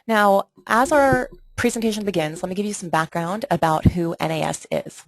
Now, as our presentation begins, let me give you some background about who NAS is.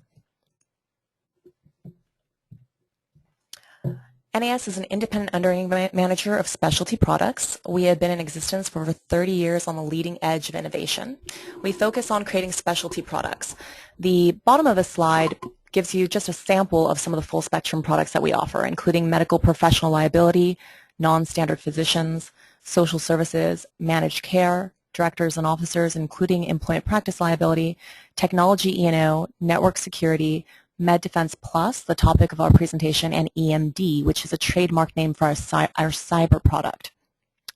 NAS is an independent underwriting manager of specialty products. We have been in existence for over 30 years on the leading edge of innovation. We focus on creating specialty products. The bottom of the slide gives you just a sample of some of the full spectrum products that we offer, including medical professional liability, non-standard physicians, social services, managed care, directors and officers, including employment practice liability, technology E&O, network security, MEDEFENSE Plus, the topic of our presentation, and eMD, which is a trademark name for our cyber product.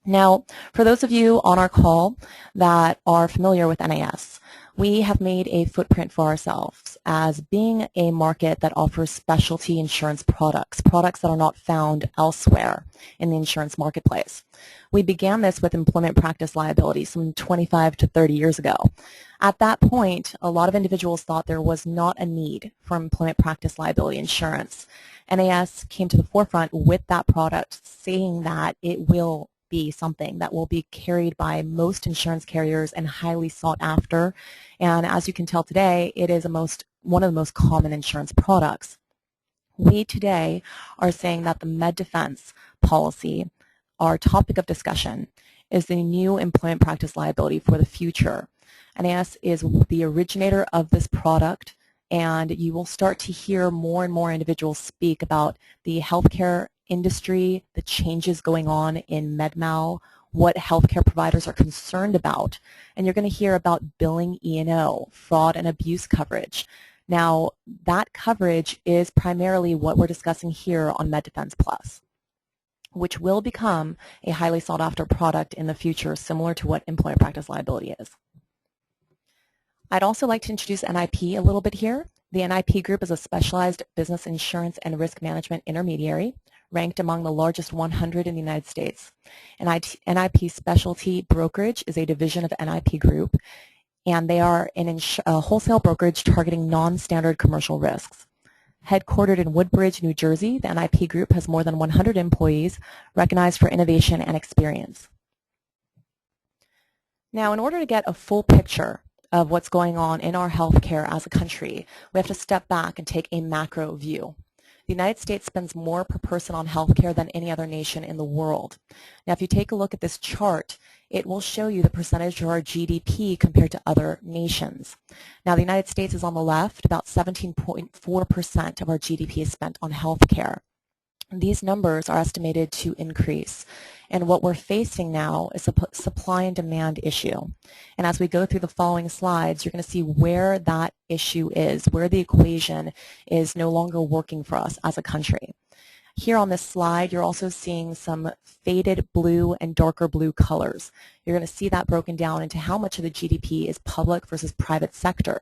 Now, for those of you on our call that are familiar with NAS, we have made a footprint for ourselves as being a market that offers specialty insurance products, products that are not found elsewhere in the insurance marketplace. We began this with employment practice liability some 25 to 30 years ago. At that point, a lot of individuals thought there was not a need for employment practice liability insurance. NAS came to the forefront with that product, saying that it will be something that will be carried by most insurance carriers and highly sought after. And as you can tell today, it is one of the most common insurance products. We today are saying that the MEDEFENSE policy, our topic of discussion, is the new employment practice liability for the future. NAS is the originator of this product, and you will start to hear more and more individuals speak about the healthcare industry, the changes going on in MedMal, what healthcare providers are concerned about, and you're going to hear about billing E&O, fraud and abuse coverage. Now, that coverage is primarily what we're discussing here on MEDEFENSE Plus, which will become a highly sought after product in the future, similar to what employment practice liability is. I'd also like to introduce NIP a little bit here. The NIP Group is a specialized business insurance and risk management intermediary, ranked among the largest 100 in the United States. NIP Specialty Brokerage is a division of NIP Group, and they are a wholesale brokerage targeting non-standard commercial risks. Headquartered in Woodbridge, New Jersey, the NIP Group has more than 100 employees recognized for innovation and experience. Now, in order to get a full picture of what's going on in our healthcare as a country, we have to step back and take a macro view. The United States spends more per person on healthcare than any other nation in the world. Now, if you take a look at this chart, it will show you the percentage of our GDP compared to other nations. Now, the United States is on the left. About 17.4% of our GDP is spent on healthcare. These numbers are estimated to increase. And what we're facing now is a supply and demand issue. And as we go through the following slides, you're going to see where that issue is, where the equation is no longer working for us as a country. Here on this slide, you're also seeing some faded blue and darker blue colors. You're going to see that broken down into how much of the GDP is public versus private sector.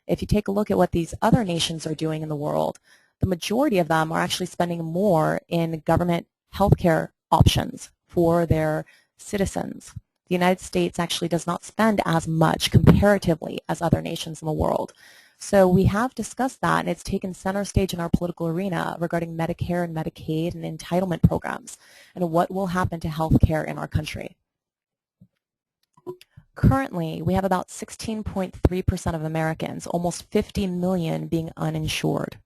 If you take a look at what these other nations are doing in the world, the majority of them are actually spending more in government healthcare options for their citizens. The United States actually does not spend as much comparatively as other nations in the world. So we have discussed that, and it's taken center stage in our political arena regarding Medicare and Medicaid and entitlement programs and what will happen to healthcare in our country. Currently, we have about 16.3% of Americans, almost 50 million, being uninsured.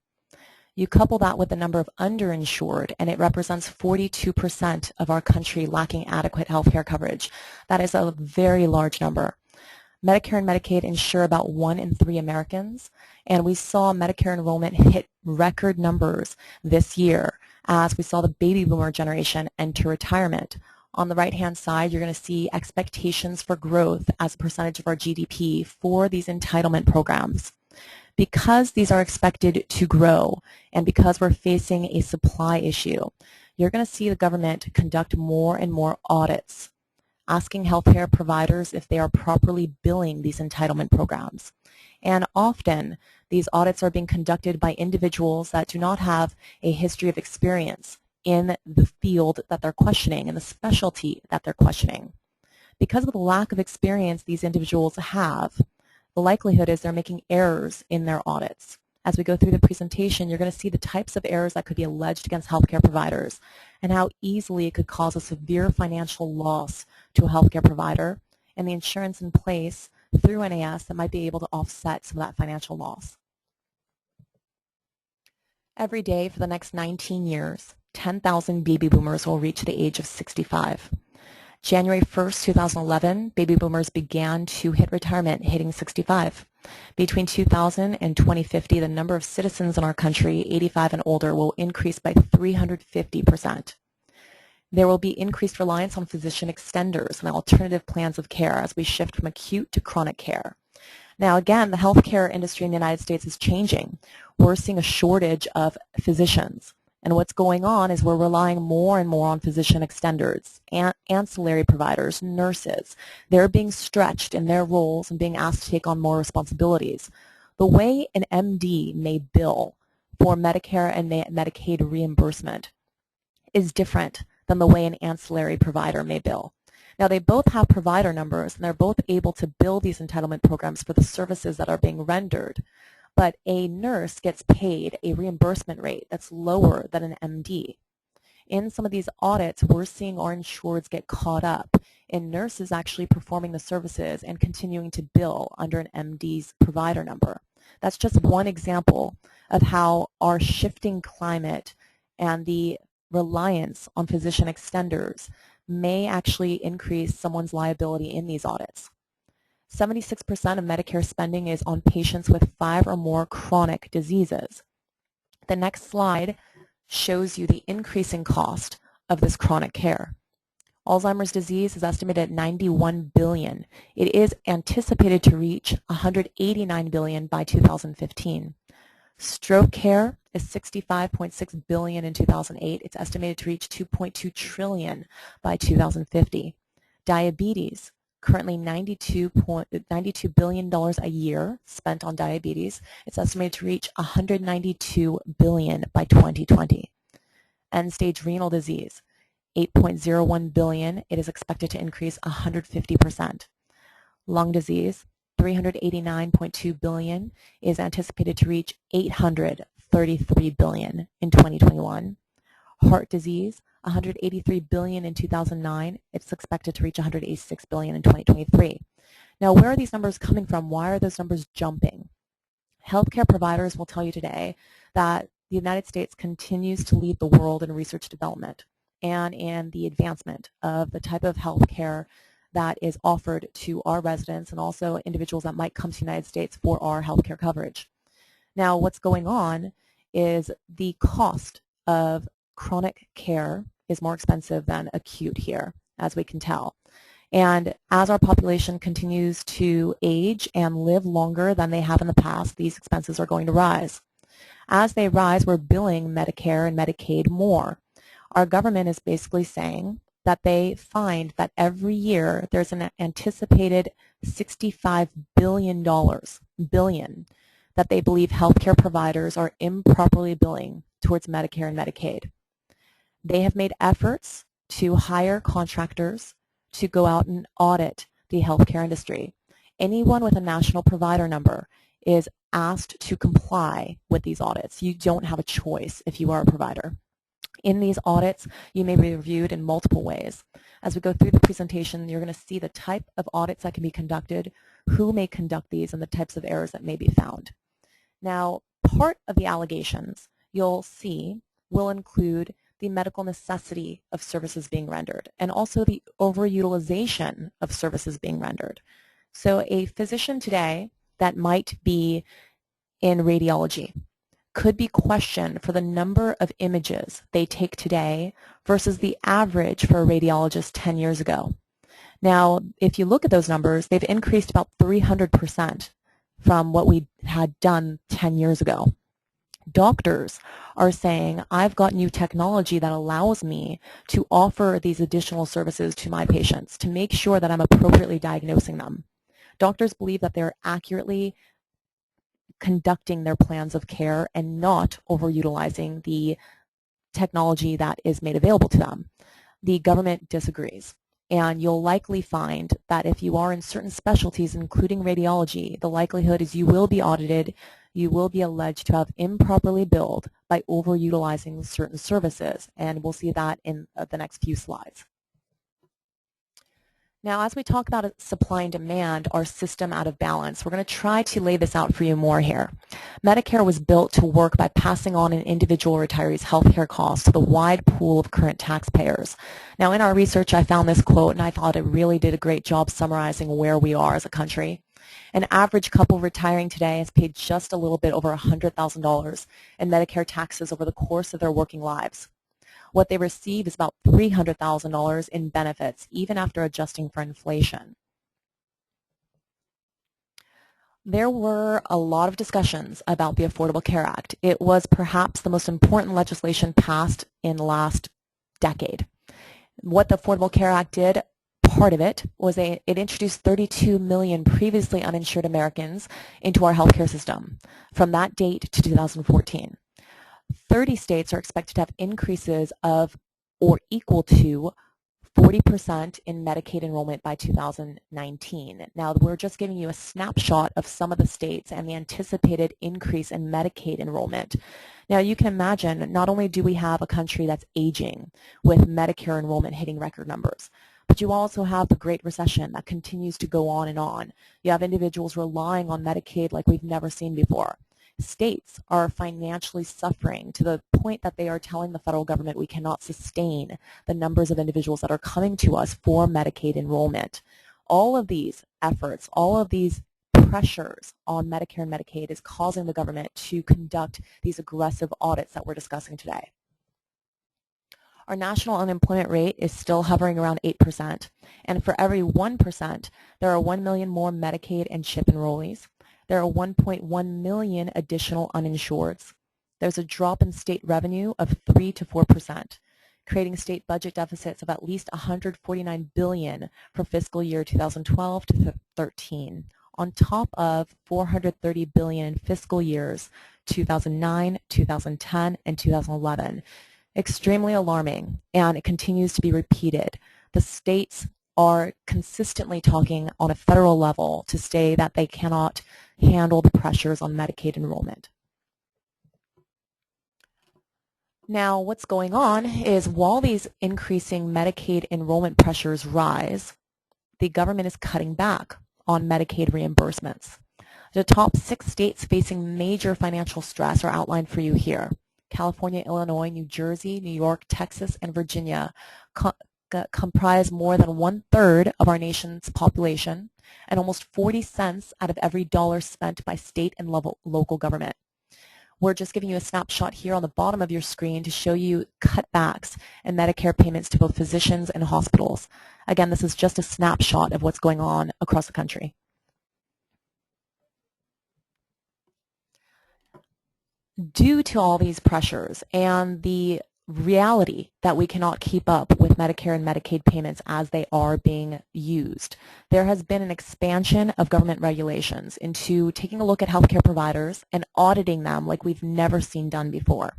You couple that with the number of underinsured, and it represents 42% of our country lacking adequate health care coverage. That is a very large number. Medicare and Medicaid insure about 1 in 3 Americans, and we saw Medicare enrollment hit record numbers this year as we saw the baby boomer generation enter retirement. On the right-hand side, you're going to see expectations for growth as a percentage of our GDP for these entitlement programs. Because these are expected to grow and because we're facing a supply issue, you're going to see the government conduct more and more audits, asking healthcare providers if they are properly billing these entitlement programs. And often, these audits are being conducted by individuals that do not have a history of experience in the field that they're questioning and the specialty that they're questioning. Because of the lack of experience these individuals have, the likelihood is they're making errors in their audits. As we go through the presentation, you're going to see the types of errors that could be alleged against healthcare providers and how easily it could cause a severe financial loss to a healthcare provider and the insurance in place through NAS that might be able to offset some of that financial loss. Every day for the next 19 years, 10,000 baby boomers will reach the age of 65. January 1st, 2011, baby boomers began to hit retirement, hitting 65. Between 2000 and 2050, the number of citizens in our country, 85 and older, will increase by 350%. There will be increased reliance on physician extenders and alternative plans of care as we shift from acute to chronic care. Now again, the healthcare industry in the United States is changing. We're seeing a shortage of physicians. And what's going on is we're relying more and more on physician extenders, ancillary providers, nurses. They're being stretched in their roles and being asked to take on more responsibilities. The way an MD may bill for Medicare and Medicaid reimbursement is different than the way an ancillary provider may bill. Now, they both have provider numbers, and they're both able to bill these entitlement programs for the services that are being rendered. But a nurse gets paid a reimbursement rate that's lower than an MD. In some of these audits, we're seeing our insureds get caught up in nurses actually performing the services and continuing to bill under an MD's provider number. That's just one example of how our shifting climate and the reliance on physician extenders may actually increase someone's liability in these audits. 76% of Medicare spending is on patients with 5 or more chronic diseases. The next slide shows you the increasing cost of this chronic care. Alzheimer's disease is estimated at $91 billion. It is anticipated to reach $189 billion by 2015. Stroke care is $65.6 billion in 2008. It's estimated to reach $2.2 trillion by 2050. Diabetes, currently $92 billion a year spent on diabetes. It's estimated to reach $192 billion by 2020. End-stage renal disease, $8.01 billion. It is expected to increase 150%. Lung disease, $389.2 billion, is anticipated to reach $833 billion in 2021. Heart disease, $183 billion in 2009. It's expected to reach $186 billion in 2023. Now, where are these numbers coming from? Why are those numbers jumping? Healthcare providers will tell you today that the United States continues to lead the world in research development and in the advancement of the type of healthcare that is offered to our residents and also individuals that might come to the United States for our healthcare coverage. Now, what's going on is the cost of chronic care is more expensive than acute here, as we can tell. And as our population continues to age and live longer than they have in the past, these expenses are going to rise. As they rise, we're billing Medicare and Medicaid more. Our government is basically saying that they find that every year there's an anticipated $65 billion that they believe healthcare providers are improperly billing towards Medicare and Medicaid. They have made efforts to hire contractors to go out and audit the healthcare industry. Anyone with a national provider number is asked to comply with these audits. You don't have a choice if you are a provider. In these audits, you may be reviewed in multiple ways. As we go through the presentation, you're going to see the type of audits that can be conducted, who may conduct these, and the types of errors that may be found. Now, part of the allegations you'll see will include the medical necessity of services being rendered and also the overutilization of services being rendered. So a physician today that might be in radiology could be questioned for the number of images they take today versus the average for a radiologist 10 years ago. Now, if you look at those numbers, they've increased about 300% from what we had done 10 years ago. Doctors are saying, I've got new technology that allows me to offer these additional services to my patients to make sure that I'm appropriately diagnosing them. Doctors believe that they're accurately conducting their plans of care and not overutilizing the technology that is made available to them. The government disagrees, and you'll likely find that if you are in certain specialties, including radiology, the likelihood is you will be audited, you will be alleged to have improperly billed by overutilizing certain services, and we'll see that in the next few slides. Now, as we talk about supply and demand, our system out of balance, we're going to try to lay this out for you more here. Medicare was built to work by passing on an individual retiree's health care costs to the wide pool of current taxpayers. Now, in our research, I found this quote, and I thought it really did a great job summarizing where we are as a country. An average couple retiring today has paid just a little bit over $100,000 in Medicare taxes over the course of their working lives. What they receive is about $300,000 in benefits, even after adjusting for inflation. There were a lot of discussions about the Affordable Care Act. It was perhaps the most important legislation passed in the last decade. What the Affordable Care Act did, part of it, was it introduced 32 million previously uninsured Americans into our healthcare system from that date to 2014. 30 states are expected to have increases of or equal to 40% in Medicaid enrollment by 2019. Now, we're just giving you a snapshot of some of the states and the anticipated increase in Medicaid enrollment. Now, you can imagine not only do we have a country that's aging with Medicare enrollment hitting record numbers, but you also have the Great Recession that continues to go on and on. You have individuals relying on Medicaid like we've never seen before. States are financially suffering to the point that they are telling the federal government we cannot sustain the numbers of individuals that are coming to us for Medicaid enrollment. All of these efforts, all of these pressures on Medicare and Medicaid is causing the government to conduct these aggressive audits that we're discussing today. Our national unemployment rate is still hovering around 8%, and for every 1%, there are 1 million more Medicaid and CHIP enrollees. There are 1.1 million additional uninsureds. There's a drop in state revenue of 3 to 4%, creating state budget deficits of at least $149 billion for fiscal year 2012 to 13, on top of $430 billion in fiscal years 2009, 2010, and 2011. Extremely alarming, and it continues to be repeated. The states are consistently talking on a federal level to say that they cannot handle the pressures on Medicaid enrollment. Now, what's going on is while these increasing Medicaid enrollment pressures rise, the government is cutting back on Medicaid reimbursements. The top 6 states facing major financial stress are outlined for you here. California, Illinois, New Jersey, New York, Texas, and Virginia comprise more than 1/3 of our nation's population and almost 40 cents out of every dollar spent by state and local government. We're just giving you a snapshot here on the bottom of your screen to show you cutbacks in Medicare payments to both physicians and hospitals. Again, this is just a snapshot of what's going on across the country. Due to all these pressures and the reality that we cannot keep up with Medicare and Medicaid payments as they are being used, there has been an expansion of government regulations into taking a look at healthcare providers and auditing them like we've never seen done before.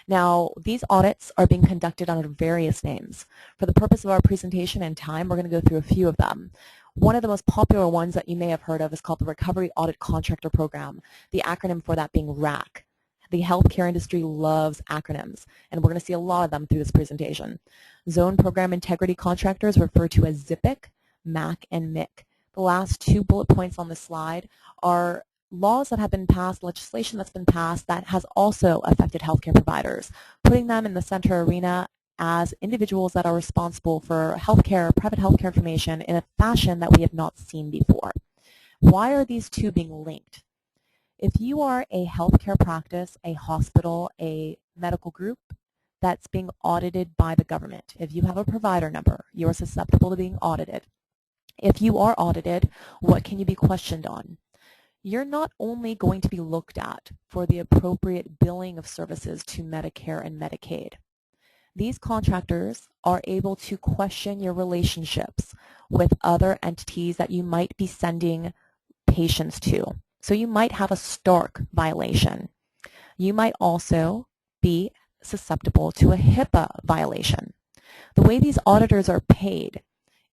Now, these audits are being conducted under various names. For the purpose of our presentation and time, we're going to go through a few of them. One of the most popular ones that you may have heard of is called the Recovery Audit Contractor Program, the acronym for that being RAC. The healthcare industry loves acronyms, and we're going to see a lot of them through this presentation. Zone Program Integrity Contractors, referred to as ZPIC, MAC, and MIC. The last 2 bullet points on this slide are laws that have been passed, legislation that's been passed that has also affected healthcare providers, putting them in the center arena as individuals that are responsible for healthcare, private healthcare information in a fashion that we have not seen before. Why are these two being linked? If you are a healthcare practice, a hospital, a medical group that's being audited by the government, if you have a provider number, you are susceptible to being audited. If you are audited, what can you be questioned on? You're not only going to be looked at for the appropriate billing of services to Medicare and Medicaid. These contractors are able to question your relationships with other entities that you might be sending patients to. So you might have a Stark violation. You might also be susceptible to a HIPAA violation. The way these auditors are paid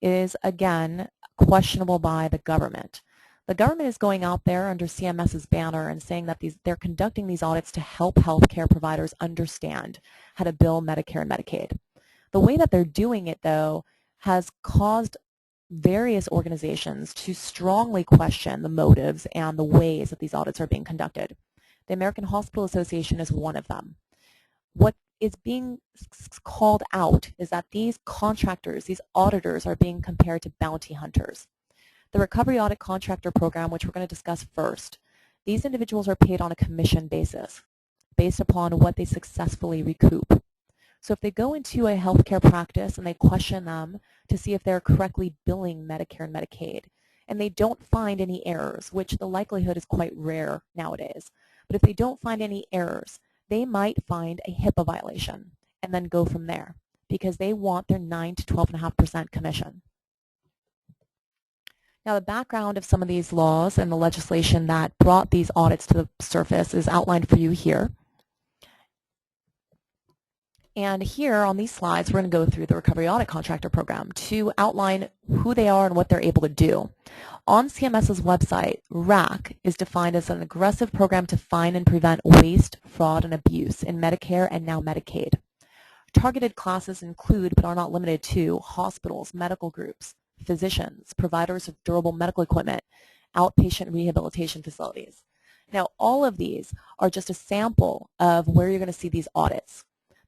is, again, questionable by the government. The government is going out there under CMS's banner and saying that they're conducting these audits to help healthcare providers understand how to bill Medicare and Medicaid. The way that they're doing it, though, has caused various organizations to strongly question the motives and the ways that these audits are being conducted. The American Hospital Association is one of them. What is being called out is that these contractors, these auditors, are being compared to bounty hunters. The Recovery Audit Contractor Program, which we're going to discuss first, these individuals are paid on a commission basis based upon what they successfully recoup. So if they go into a healthcare practice and they question them to see if they're correctly billing Medicare and Medicaid, and they don't find any errors, which the likelihood is quite rare nowadays, but if they don't find any errors, they might find a HIPAA violation and then go from there because they want their 9 to 12.5% commission. Now, the background of some of these laws and the legislation that brought these audits to the surface is outlined for you here. And here on these slides, we're going to go through the Recovery Audit Contractor Program to outline who they are and what they're able to do. On CMS's website, RAC is defined as an aggressive program to find and prevent waste, fraud, and abuse in Medicare and now Medicaid. Targeted classes include, but are not limited to, hospitals, medical groups, physicians, providers of durable medical equipment, outpatient rehabilitation facilities. Now, all of these are just a sample of where you're going to see these audits.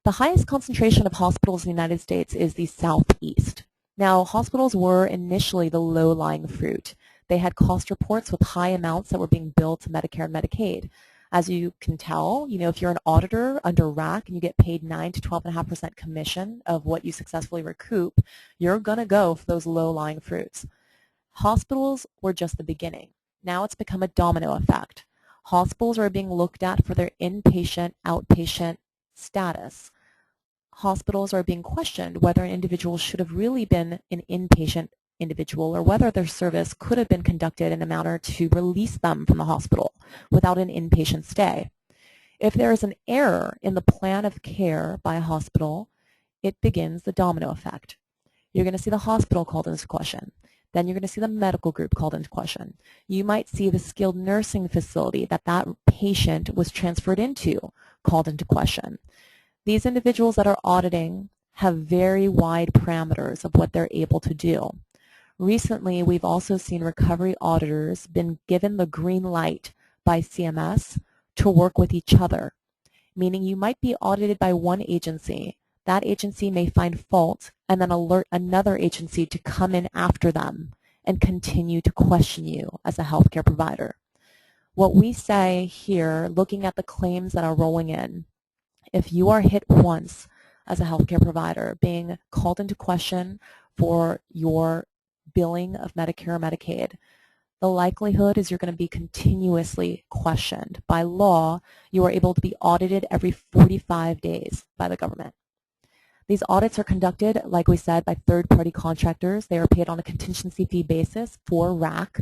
The highest concentration of hospitals in the United States is the Southeast. Now, hospitals were initially the low-lying fruit. They had cost reports with high amounts that were being billed to Medicare and Medicaid. As you can tell, if you're an auditor under RAC and you get paid 9 to 12.5% commission of what you successfully recoup, you're going to go for those low-lying fruits. Hospitals were just the beginning. Now it's become a domino effect. Hospitals are being looked at for their inpatient, outpatient status. Hospitals are being questioned whether an individual should have really been an inpatient individual or whether their service could have been conducted in a manner to release them from the hospital without an inpatient stay. If there is an error in the plan of care by a hospital, it begins the domino effect. You're going to see the hospital called into question. Then you're going to see the medical group called into question. You might see the skilled nursing facility that patient was transferred into called into question. These individuals that are auditing have very wide parameters of what they're able to do. Recently, we've also seen recovery auditors been given the green light by CMS to work with each other, meaning you might be audited by one agency. That agency may find fault and then alert another agency to come in after them and continue to question you as a healthcare provider. What we say here, looking at the claims that are rolling in, if you are hit once as a healthcare provider being called into question for your billing of Medicare or Medicaid, the likelihood is you're going to be continuously questioned. By law, you are able to be audited every 45 days by the government. These audits are conducted, like we said, by third-party contractors. They are paid on a contingency fee basis for RAC.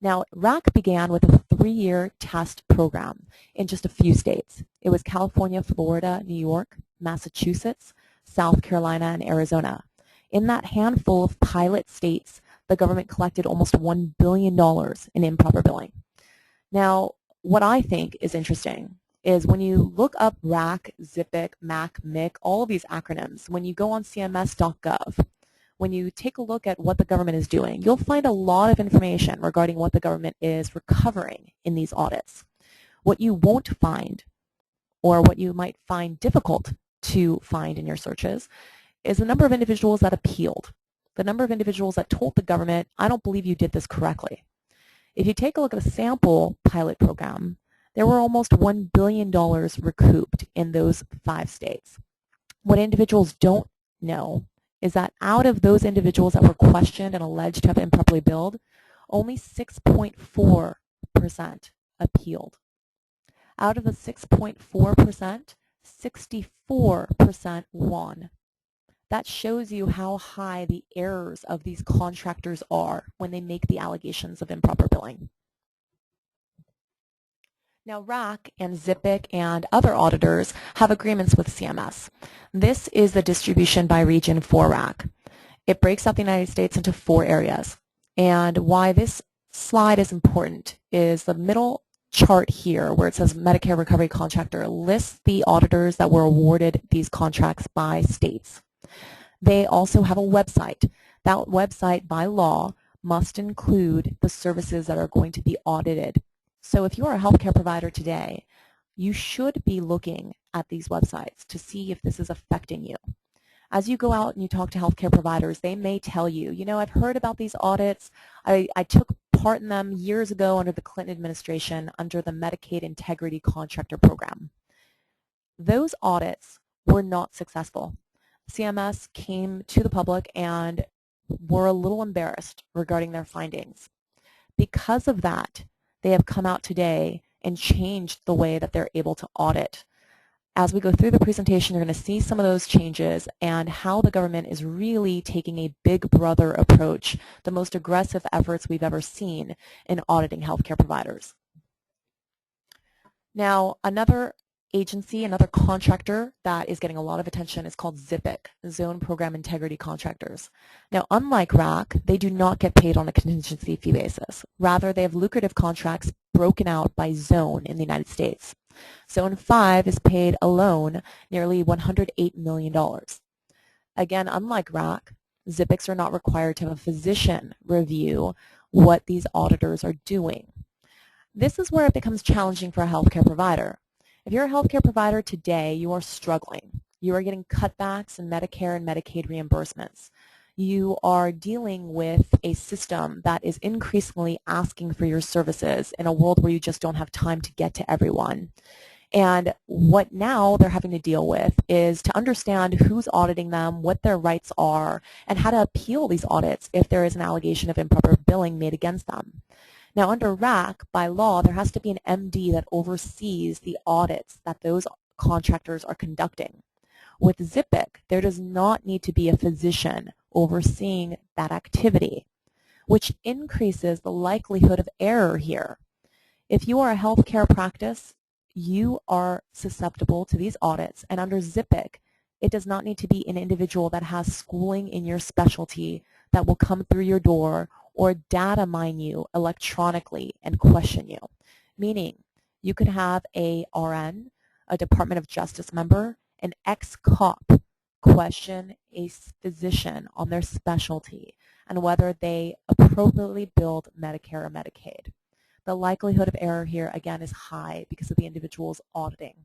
Now, RAC began with a 3-year test program in just a few states. It was California, Florida, New York, Massachusetts, South Carolina, and Arizona. In that handful of pilot states, the government collected almost $1 billion in improper billing. Now, what I think is interesting is when you look up RAC, ZPIC, MAC, MIC, all of these acronyms, when you go on cms.gov, when you take a look at what the government is doing, you'll find a lot of information regarding what the government is recovering in these audits. What you won't find, or what you might find difficult to find in your searches, is the number of individuals that appealed, the number of individuals that told the government, I don't believe you did this correctly. If you take a look at a sample pilot program, there were almost $1 billion recouped in those 5 states. What individuals don't know is that out of those individuals that were questioned and alleged to have improperly billed, only 6.4% appealed. Out of the 6.4%, 64% won. That shows you how high the errors of these contractors are when they make the allegations of improper billing. Now, RAC and ZPIC and other auditors have agreements with CMS. This is the distribution by region for RAC. It breaks up the United States into 4 areas. And why this slide is important is the middle chart here where it says Medicare Recovery Contractor lists the auditors that were awarded these contracts by states. They also have a website That website, by law, must include the services that are going to be audited. So if you are a healthcare provider today, you should be looking at these websites to see if this is affecting you. As you go out and you talk to healthcare providers, they may tell you, you know, I've heard about these audits. I took part in them years ago under the Clinton administration under the Medicaid Integrity Contractor Program. Those audits were not successful. CMS came to the public and were a little embarrassed regarding their findings. Because of that, they have come out today and changed the way that they're able to audit. As we go through the presentation, you're going to see some of those changes and how the government is really taking a big brother approach, the most aggressive efforts we've ever seen in auditing healthcare providers. Now, another agency, another contractor that is getting a lot of attention is called ZPIC, Zone Program Integrity Contractors. Now, unlike RAC, they do not get paid on a contingency fee basis. Rather, they have lucrative contracts broken out by zone in the United States. Zone 5 is paid alone nearly $108 million. Again, unlike RAC, ZPICs are not required to have a physician review what these auditors are doing. This is where it becomes challenging for a healthcare provider. If you're a healthcare provider today, you are struggling. You are getting cutbacks in Medicare and Medicaid reimbursements. You are dealing with a system that is increasingly asking for your services in a world where you just don't have time to get to everyone. And what now they're having to deal with is to understand who's auditing them, what their rights are, and how to appeal these audits if there is an allegation of improper billing made against them. Now, under RAC, by law, there has to be an MD that oversees the audits that those contractors are conducting. With ZPIC, there does not need to be a physician overseeing that activity, which increases the likelihood of error here. If you are a healthcare practice, you are susceptible to these audits, and under ZPIC, it does not need to be an individual that has schooling in your specialty that will come through your door or data mine you electronically and question you. Meaning, you could have a RN, a Department of Justice member, an ex-cop question a physician on their specialty and whether they appropriately billed Medicare or Medicaid. The likelihood of error here, again, is high because of the individual's auditing.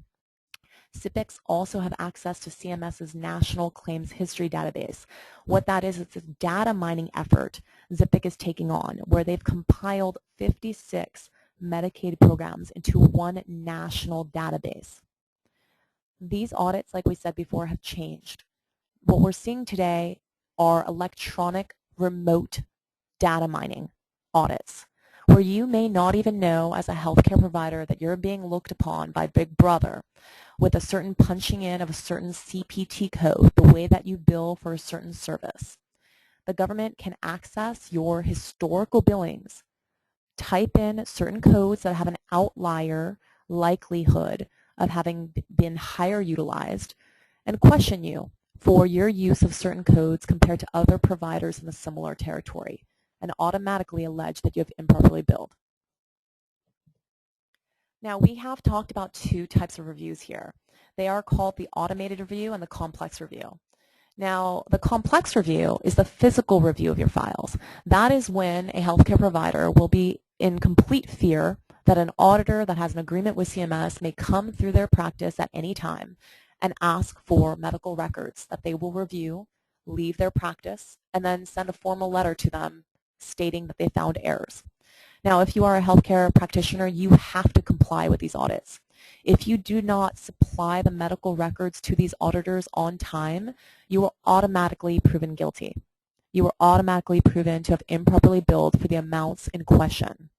ZPICs also have access to CMS's National Claims History Database. What that is, it's a data mining effort ZPIC is taking on, where they've compiled 56 Medicaid programs into one national database. These audits, like we said before, have changed. What we're seeing today are electronic remote data mining audits, where you may not even know as a healthcare provider that you're being looked upon by Big Brother with a certain punching in of a certain CPT code, the way that you bill for a certain service. The government can access your historical billings, type in certain codes that have an outlier likelihood of having been higher utilized, and question you for your use of certain codes compared to other providers in the similar territory, and automatically allege that you have improperly billed. Now, we have talked about two types of reviews here. They are called the automated review and the complex review. Now, the complex review is the physical review of your files. That is when a healthcare provider will be in complete fear that an auditor that has an agreement with CMS may come through their practice at any time and ask for medical records that they will review, leave their practice, and then send a formal letter to them stating that they found errors. Now, if you are a healthcare practitioner, you have to comply with these audits. If you do not supply the medical records to these auditors on time, you are automatically proven guilty. You are automatically proven to have improperly billed for the amounts in question.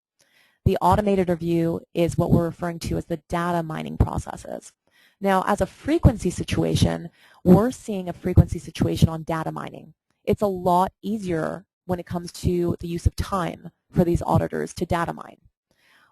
The automated review is what we're referring to as the data mining processes. Now, as a frequency situation, we're seeing a frequency situation on data mining. It's a lot easier when it comes to the use of time for these auditors to data mine.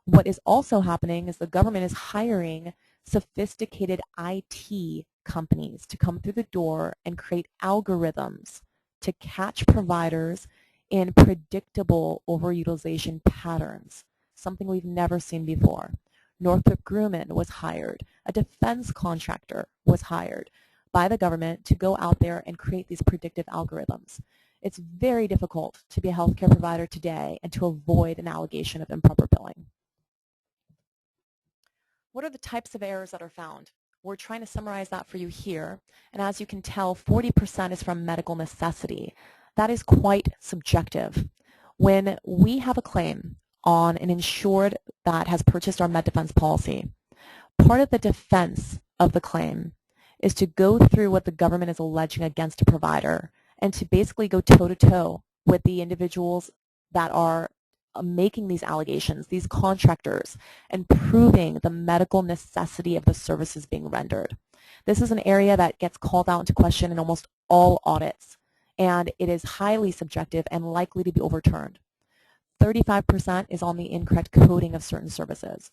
What is also happening is the government is hiring sophisticated IT companies to come through the door and create algorithms to catch providers in predictable overutilization patterns, something we've never seen before. Northrop Grumman was hired. A defense contractor was hired by the government to go out there and create these predictive algorithms. It's very difficult to be a healthcare provider today and to avoid an allegation of improper billing. What are the types of errors that are found? We're trying to summarize that for you here. And as you can tell, 40% is from medical necessity. That is quite subjective. When we have a claim on an insured that has purchased our MEDEFENSE policy, part of the defense of the claim is to go through what the government is alleging against a provider and to basically go toe-to-toe with the individuals that are making these allegations, these contractors, and proving the medical necessity of the services being rendered. This is an area that gets called out into question in almost all audits, and it is highly subjective and likely to be overturned. 35% is on the incorrect coding of certain services.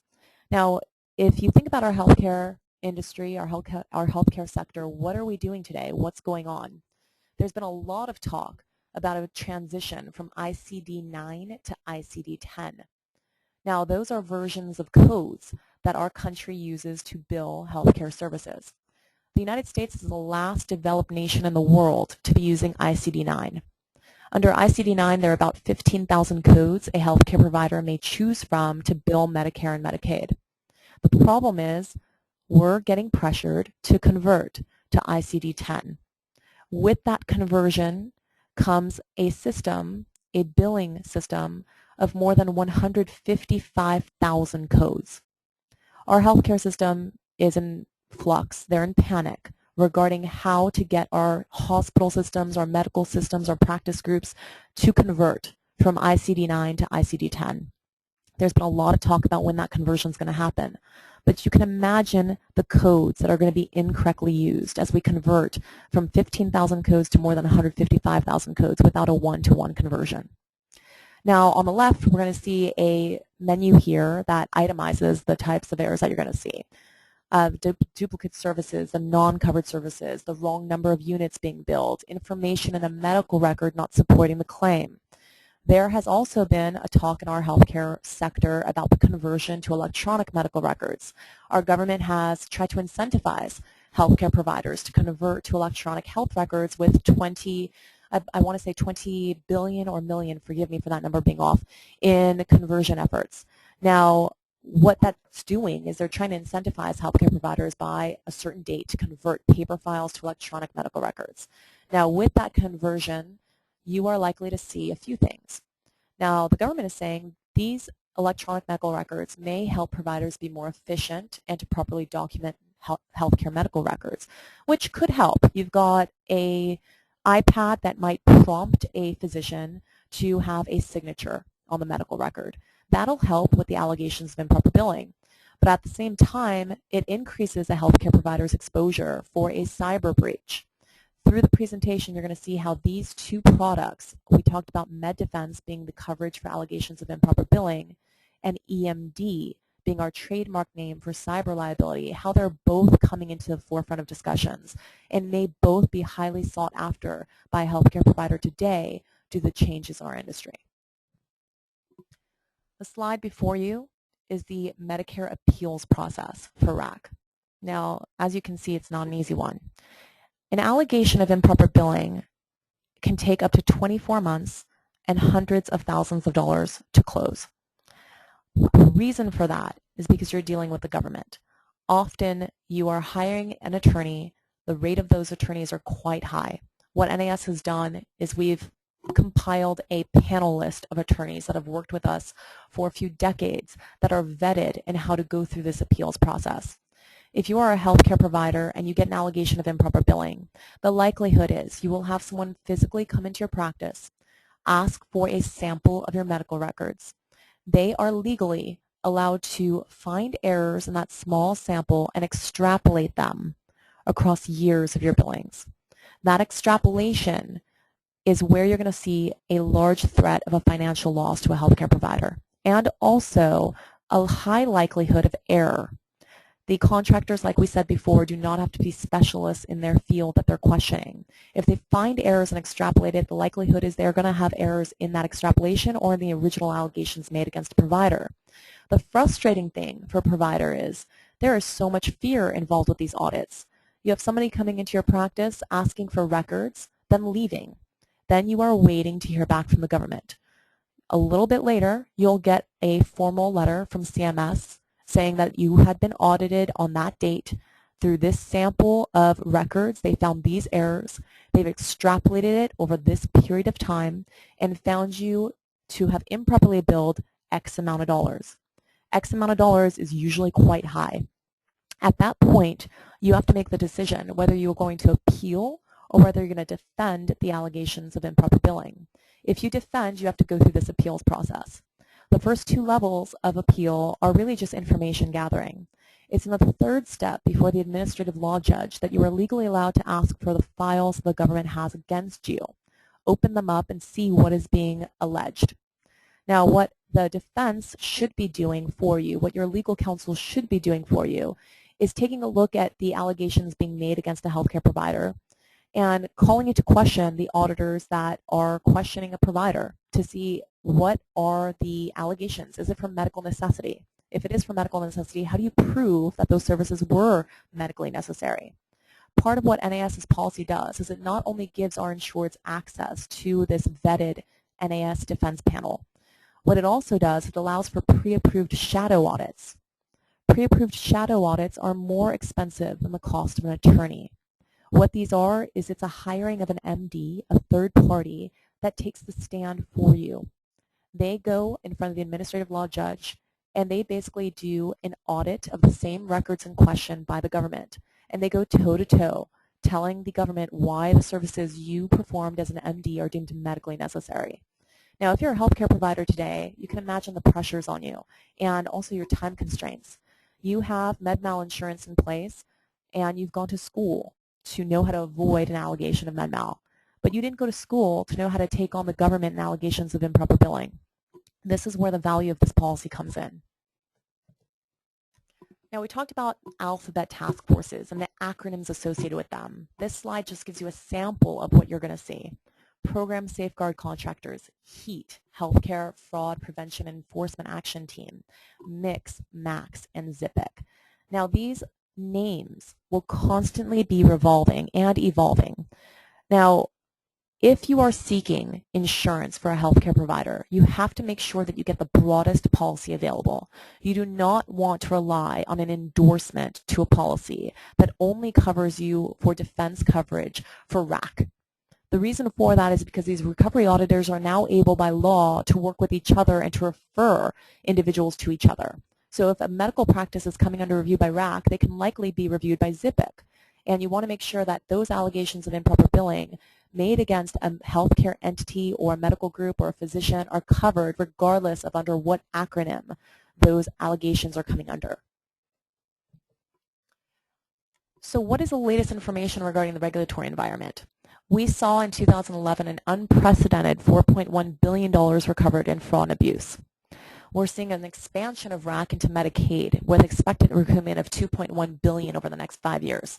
Now, if you think about our healthcare industry, our healthcare sector, what are we doing today? What's going on? There's been a lot of talk about a transition from ICD-9 to ICD-10. Now, those are versions of codes that our country uses to bill healthcare services. The United States is the last developed nation in the world to be using ICD-9. Under ICD-9, there are about 15,000 codes a healthcare provider may choose from to bill Medicare and Medicaid. The problem is we're getting pressured to convert to ICD-10. With that conversion comes a system, a billing system of more than 155,000 codes. Our healthcare system is in flux. They're in panic regarding how to get our hospital systems, our medical systems, our practice groups to convert from ICD-9 to ICD-10. There's been a lot of talk about when that conversion is going to happen. But you can imagine the codes that are going to be incorrectly used as we convert from 15,000 codes to more than 155,000 codes without a one-to-one conversion. Now, on the left, we're going to see a menu here that itemizes the types of errors that you're going to see. Duplicate services, the non-covered services, the wrong number of units being billed, information in a medical record not supporting the claim. There has also been a talk in our healthcare sector about the conversion to electronic medical records. Our government has tried to incentivize healthcare providers to convert to electronic health records with 20 billion or million, forgive me for that number being off, in conversion efforts. Now, what that's doing is they're trying to incentivize healthcare providers by a certain date to convert paper files to electronic medical records. Now, with that conversion, you are likely to see a few things. Now, the government is saying these electronic medical records may help providers be more efficient and to properly document healthcare medical records, which could help. You've got an iPad that might prompt a physician to have a signature on the medical record. That'll help with the allegations of improper billing. But at the same time, it increases a healthcare provider's exposure for a cyber breach. Through the presentation, you're going to see how these two products, we talked about MEDEFENSE being the coverage for allegations of improper billing, and eMD being our trademark name for cyber liability, how they're both coming into the forefront of discussions and may both be highly sought after by a healthcare provider today due to the changes in our industry. The slide before you is the Medicare appeals process for RAC. Now, as you can see, it's not an easy one. An allegation of improper billing can take up to 24 months and hundreds of thousands of dollars to close. The reason for that is because you're dealing with the government. Often you are hiring an attorney. The rate of those attorneys are quite high. What NAS has done is we've compiled a panel list of attorneys that have worked with us for a few decades that are vetted in how to go through this appeals process. If you are a healthcare provider and you get an allegation of improper billing, the likelihood is you will have someone physically come into your practice, ask for a sample of your medical records. They are legally allowed to find errors in that small sample and extrapolate them across years of your billings. That extrapolation is where you're going to see a large threat of a financial loss to a healthcare provider and also a high likelihood of error. The contractors, like we said before, do not have to be specialists in their field that they're questioning. If they find errors and extrapolate it, the likelihood is they're going to have errors in that extrapolation or in the original allegations made against the provider. The frustrating thing for a provider is there is so much fear involved with these audits. You have somebody coming into your practice asking for records, then leaving. Then you are waiting to hear back from the government. A little bit later, you'll get a formal letter from CMS saying that you had been audited on that date through this sample of records. They found these errors. They've extrapolated it over this period of time and found you to have improperly billed X amount of dollars. X amount of dollars is usually quite high. At that point, you have to make the decision whether you're going to appeal or whether you're going to defend the allegations of improper billing. If you defend, you have to go through this appeals process. The first two levels of appeal are really just information gathering. It's in the third step before the administrative law judge that you are legally allowed to ask for the files the government has against you. Open them up and see what is being alleged. Now, what the defense should be doing for you, what your legal counsel should be doing for you, is taking a look at the allegations being made against a healthcare provider and calling into question the auditors that are questioning a provider to see what are the allegations. Is it from medical necessity? If it is from medical necessity, how do you prove that those services were medically necessary? Part of what NAS's policy does is it not only gives our insureds access to this vetted NAS defense panel, what it also does, it allows for pre-approved shadow audits. Pre-approved shadow audits are more expensive than the cost of an attorney. What these are is it's a hiring of an MD, a third party, that takes the stand for you. They go in front of the administrative law judge and they basically do an audit of the same records in question by the government. And they go toe-to-toe, telling the government why the services you performed as an MD are deemed medically necessary. Now, if you're a healthcare provider today, you can imagine the pressures on you and also your time constraints. You have med-mal insurance in place and you've gone to school to know how to avoid an allegation of med-mal. But you didn't go to school to know how to take on the government and allegations of improper billing. This is where the value of this policy comes in. Now, we talked about alphabet task forces and the acronyms associated with them. This slide just gives you a sample of what you're going to see. Program Safeguard Contractors, HEAT, Healthcare Fraud Prevention Enforcement Action Team, MIX, MAX, and ZPIC. Now, these names will constantly be revolving and evolving. Now, if you are seeking insurance for a healthcare provider, you have to make sure that you get the broadest policy available. You do not want to rely on an endorsement to a policy that only covers you for defense coverage for RAC. The reason for that is because these recovery auditors are now able by law to work with each other and to refer individuals to each other. So if a medical practice is coming under review by RAC, they can likely be reviewed by ZPIC. And you want to make sure that those allegations of improper billing made against a healthcare entity or a medical group or a physician are covered regardless of under what acronym those allegations are coming under. So what is the latest information regarding the regulatory environment? We saw in 2011 an unprecedented $4.1 billion recovered in fraud and abuse. We're seeing an expansion of RAC into Medicaid with expected recoupment of $2.1 billion over the next 5 years.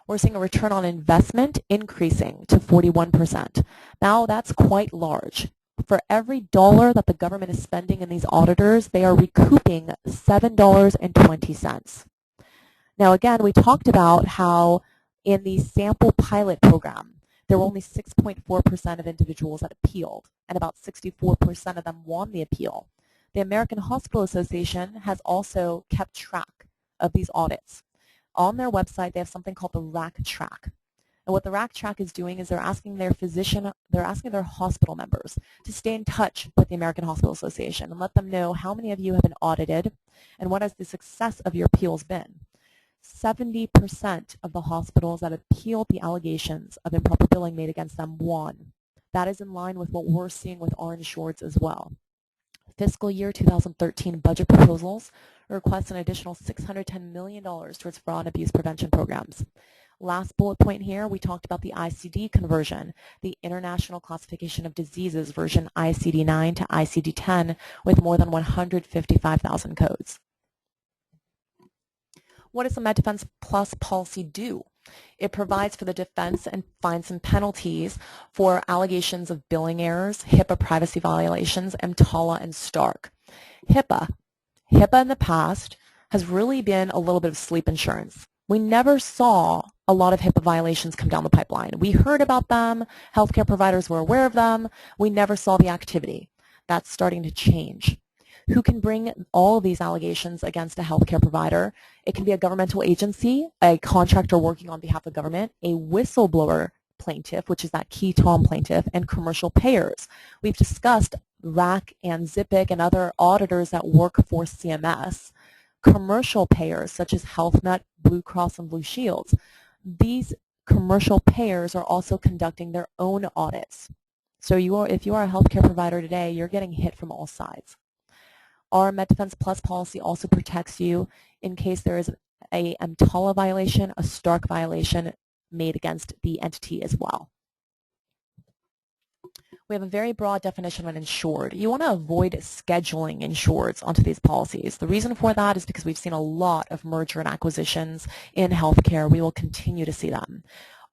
We're seeing a return on investment increasing to 41%. Now that's quite large. For every dollar that the government is spending in these auditors, they are recouping $7.20. Now again, we talked about how in the sample pilot program, there were only 6.4% of individuals that appealed, and about 64% of them won the appeal. The American Hospital Association has also kept track of these audits. On their website, they have something called the RAC Track. And what the RAC Track is doing is they're asking their hospital members to stay in touch with the American Hospital Association and let them know how many of you have been audited and what has the success of your appeals been. 70% of the hospitals that appealed the allegations of improper billing made against them won. That is in line with what we're seeing with our insureds as well. Fiscal year 2013 budget proposals request an additional $610 million towards fraud and abuse prevention programs. Last bullet point here, we talked about the ICD conversion, the International Classification of Diseases version ICD-9 to ICD-10 with more than 155,000 codes. What does the MEDEFENSE Plus policy do? It provides for the defense and fines and penalties for allegations of billing errors, HIPAA privacy violations, EMTALA, and STARK. HIPAA in the past has really been a little bit of sleep insurance. We never saw a lot of HIPAA violations come down the pipeline. We heard about them, healthcare providers were aware of them, we never saw the activity. That's starting to change. Who can bring all of these allegations against a healthcare provider? It can be a governmental agency, a contractor working on behalf of government, a whistleblower plaintiff, which is that key Tom plaintiff, and commercial payers. We've discussed RAC and ZPIC and other auditors that work for CMS. Commercial payers such as HealthNet, Blue Cross, and Blue Shields. These commercial payers are also conducting their own audits. So if you are a healthcare provider today, you're getting hit from all sides. Our MEDEFENSE Plus policy also protects you in case there is a EMTALA violation, a Stark violation made against the entity as well. We have a very broad definition of an insured. You want to avoid scheduling insureds onto these policies. The reason for that is because we've seen a lot of merger and acquisitions in healthcare. We will continue to see them.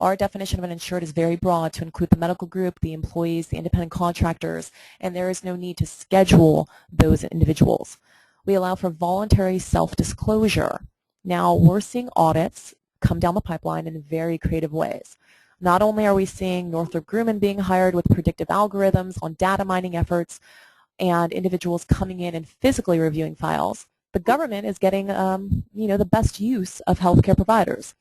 Our definition of an insured is very broad to include the medical group, the employees, the independent contractors, and there is no need to schedule those individuals. We allow for voluntary self-disclosure. Now, we're seeing audits come down the pipeline in very creative ways. Not only are we seeing Northrop Grumman being hired with predictive algorithms on data mining efforts and individuals coming in and physically reviewing files, the government is getting the best use of healthcare providers.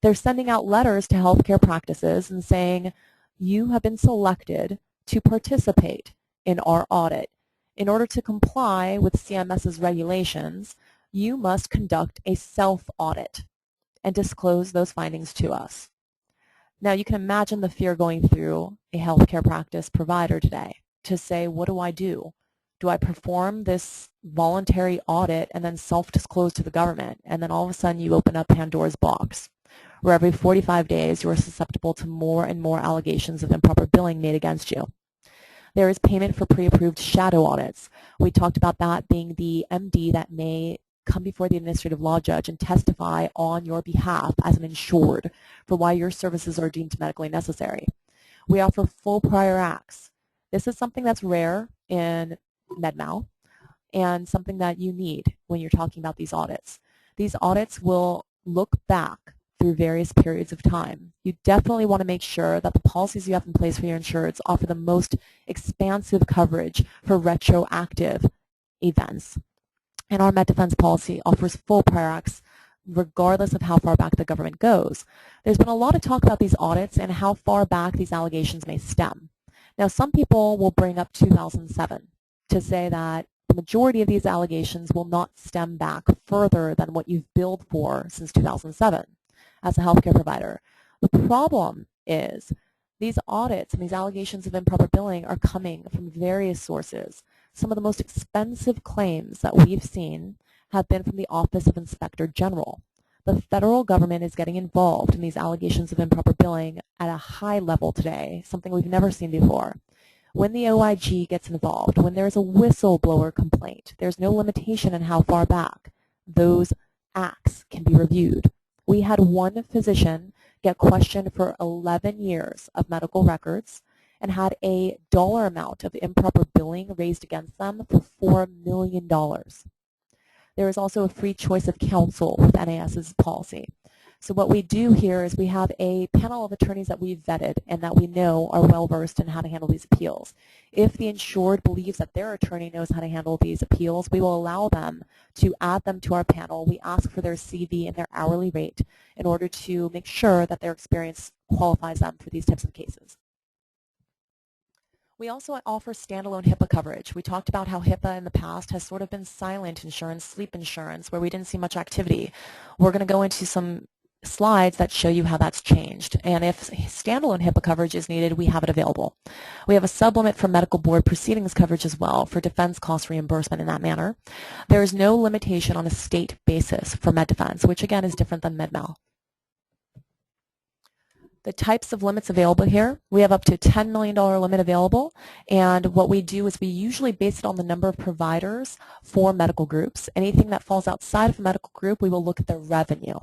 They're sending out letters to healthcare practices and saying, you have been selected to participate in our audit. In order to comply with CMS's regulations, you must conduct a self-audit and disclose those findings to us. Now, you can imagine the fear going through a healthcare practice provider today to say, what do I do? Do I perform this voluntary audit and then self-disclose to the government? And then all of a sudden you open up Pandora's box, where every 45 days you are susceptible to more and more allegations of improper billing made against you. There is payment for pre-approved shadow audits. We talked about that being the MD that may come before the administrative law judge and testify on your behalf as an insured for why your services are deemed medically necessary. We offer full prior acts. This is something that's rare in MedMal and something that you need when you're talking about these audits. These audits will look back through various periods of time. You definitely want to make sure that the policies you have in place for your insureds offer the most expansive coverage for retroactive events. And our MEDEFENSE policy offers full prior acts regardless of how far back the government goes. There's been a lot of talk about these audits and how far back these allegations may stem. Now, some people will bring up 2007 to say that the majority of these allegations will not stem back further than what you've billed for since 2007 as a healthcare provider. The problem is these audits and these allegations of improper billing are coming from various sources. Some of the most expensive claims that we've seen have been from the Office of Inspector General. The federal government is getting involved in these allegations of improper billing at a high level today, something we've never seen before. When the OIG gets involved, when there's a whistleblower complaint, there's no limitation in how far back those acts can be reviewed. We had one physician get questioned for 11 years of medical records and had a dollar amount of improper billing raised against them for $4 million. There is also a free choice of counsel with NAS's policy. So what we do here is we have a panel of attorneys that we've vetted and that we know are well-versed in how to handle these appeals. If the insured believes that their attorney knows how to handle these appeals, we will allow them to add them to our panel. We ask for their CV and their hourly rate in order to make sure that their experience qualifies them for these types of cases. We also offer standalone HIPAA coverage. We talked about how HIPAA in the past has sort of been silent insurance, sleep insurance, where we didn't see much activity. We're going to go into some slides that show you how that's changed. And if standalone HIPAA coverage is needed, we have it available. We have a sublimit for medical board proceedings coverage as well for defense cost reimbursement in that manner. There is no limitation on a state basis for MEDEFENSE, which again is different than MedMal. The types of limits available here, we have up to a $10 million limit available, and what we do is we usually base it on the number of providers for medical groups. Anything that falls outside of a medical group, we will look at their revenue.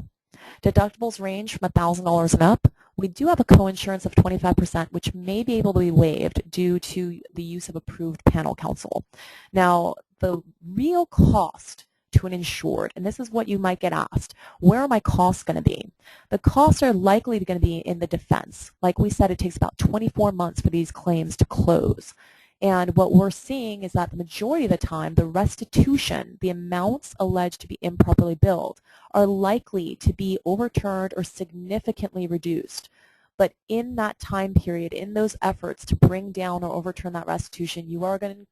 Deductibles range from $1,000 and up. We do have a coinsurance of 25%, which may be able to be waived due to the use of approved panel counsel. Now, the real cost to an insured, and this is what you might get asked, where are my costs going to be? The costs are likely going to be in the defense. Like we said, it takes about 24 months for these claims to close. And what we're seeing is that the majority of the time, the restitution, the amounts alleged to be improperly billed, are likely to be overturned or significantly reduced. But in that time period, in those efforts to bring down or overturn that restitution, you are going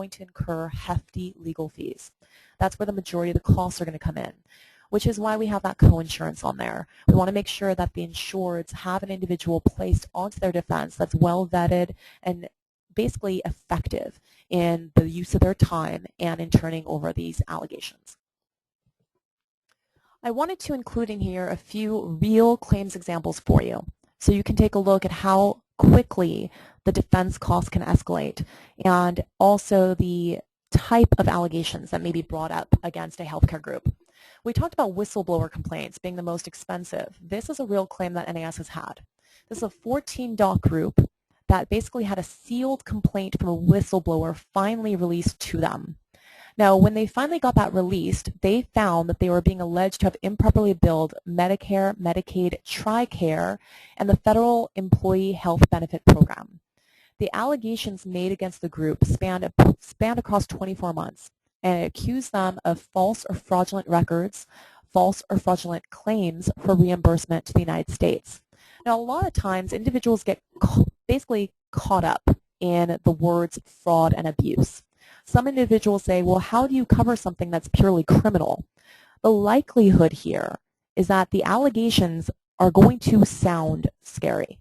to incur hefty legal fees. That's where the majority of the costs are going to come in, which is why we have that co-insurance on there. We want to make sure that the insureds have an individual placed onto their defense that's well vetted and basically effective in the use of their time and in turning over these allegations. I wanted to include in here a few real claims examples for you, so you can take a look at how quickly the defense costs can escalate and also the type of allegations that may be brought up against a healthcare group. We talked about whistleblower complaints being the most expensive. This is a real claim that NAS has had. This is a 14-doc group that basically had a sealed complaint from a whistleblower finally released to them. Now, when they finally got that released, they found that they were being alleged to have improperly billed Medicare, Medicaid, TRICARE, and the Federal Employee Health Benefit Program. The allegations made against the group spanned across 24 months, and it accused them of false or fraudulent records, false or fraudulent claims for reimbursement to the United States. Now, a lot of times, individuals get basically caught up in the words fraud and abuse. Some individuals say, well, how do you cover something that's purely criminal? The likelihood here is that the allegations are going to sound scary,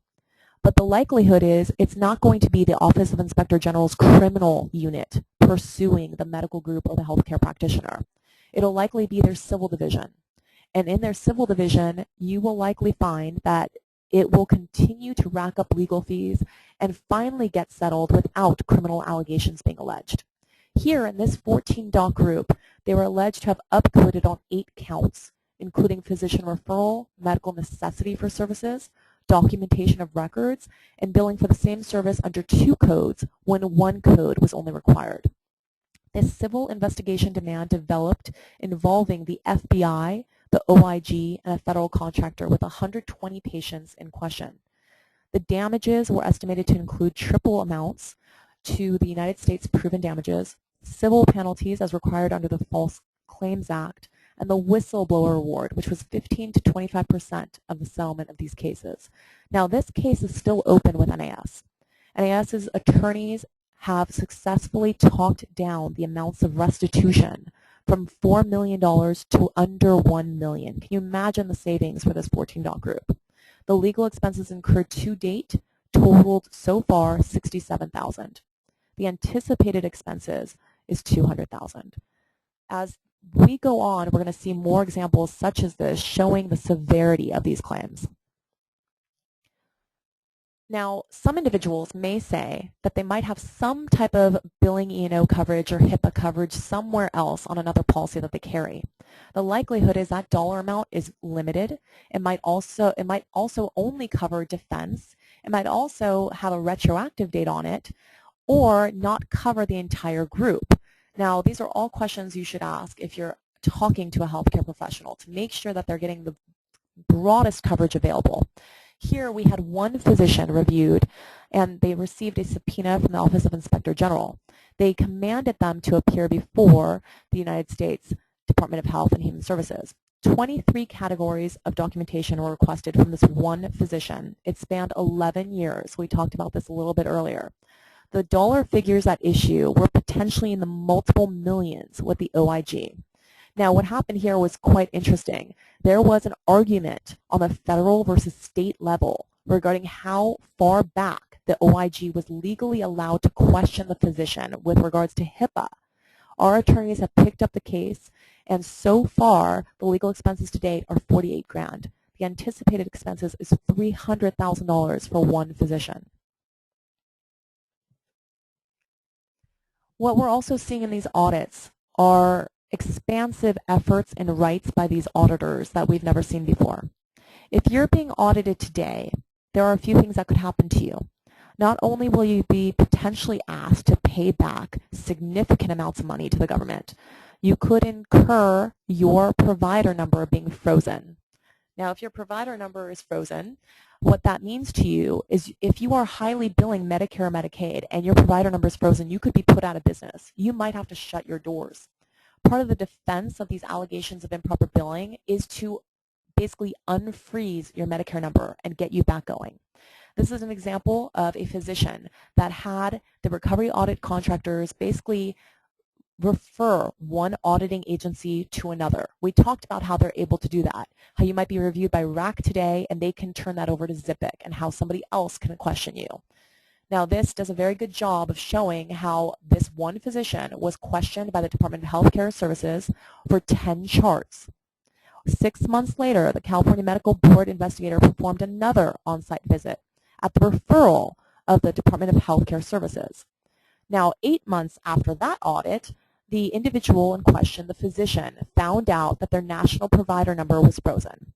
but the likelihood is it's not going to be the Office of Inspector General's criminal unit pursuing the medical group or the healthcare practitioner. It'll likely be their civil division. And in their civil division, you will likely find that it will continue to rack up legal fees and finally get settled without criminal allegations being alleged. Here in this 14-doc group, they were alleged to have upcoded on 8 counts, including physician referral, medical necessity for services, documentation of records, and billing for the same service under 2 codes when 1 code was only required. This civil investigation demand developed involving the FBI, the OIG, and a federal contractor with 120 patients in question. The damages were estimated to include triple amounts to the United States proven damages, civil penalties as required under the False Claims Act, and the whistleblower award, which was 15 to 25% of the settlement of these cases. Now, this case is still open with NAS. NAS's attorneys have successfully talked down the amounts of restitution from $4 million to under $1 million. Can you imagine the savings for this 14-doc group? The legal expenses incurred to date totaled so far $67,000. The anticipated expenses is $200,000. As we go on, we're going to see more examples such as this showing the severity of these claims. Now, some individuals may say that they might have some type of billing E&O coverage or HIPAA coverage somewhere else on another policy that they carry. The likelihood is that dollar amount is limited. It might also only cover defense. It might also have a retroactive date on it or not cover the entire group. Now, these are all questions you should ask if you're talking to a healthcare professional to make sure that they're getting the broadest coverage available. Here we had one physician reviewed and they received a subpoena from the Office of Inspector General. They commanded them to appear before the United States Department of Health and Human Services. 23 categories of documentation were requested from this one physician. It spanned 11 years. We talked about this a little bit earlier. The dollar figures at issue were potentially in the multiple millions with the OIG. Now, what happened here was quite interesting. There was an argument on the federal versus state level regarding how far back the OIG was legally allowed to question the physician with regards to HIPAA. Our attorneys have picked up the case, and so far, the legal expenses to date are $48,000. The anticipated expenses is $300,000 for one physician. What we're also seeing in these audits are expansive efforts and rights by these auditors that we've never seen before. If you're being audited today, there are a few things that could happen to you. Not only will you be potentially asked to pay back significant amounts of money to the government, you could incur your provider number being frozen. Now, if your provider number is frozen, what that means to you is if you are highly billing Medicare or Medicaid and your provider number is frozen, you could be put out of business. You might have to shut your doors. Part of the defense of these allegations of improper billing is to basically unfreeze your Medicare number and get you back going. This is an example of a physician that had the recovery audit contractors basically refer one auditing agency to another. We talked about how they're able to do that, how you might be reviewed by RAC today and they can turn that over to ZPIC, and how somebody else can question you. Now, this does a very good job of showing how this one physician was questioned by the Department of Healthcare Services for 10 charts. 6 months later, the California Medical Board investigator performed another on-site visit at the referral of the Department of Healthcare Services. Now, 8 months after that audit, the individual in question, the physician, found out that their national provider number was frozen.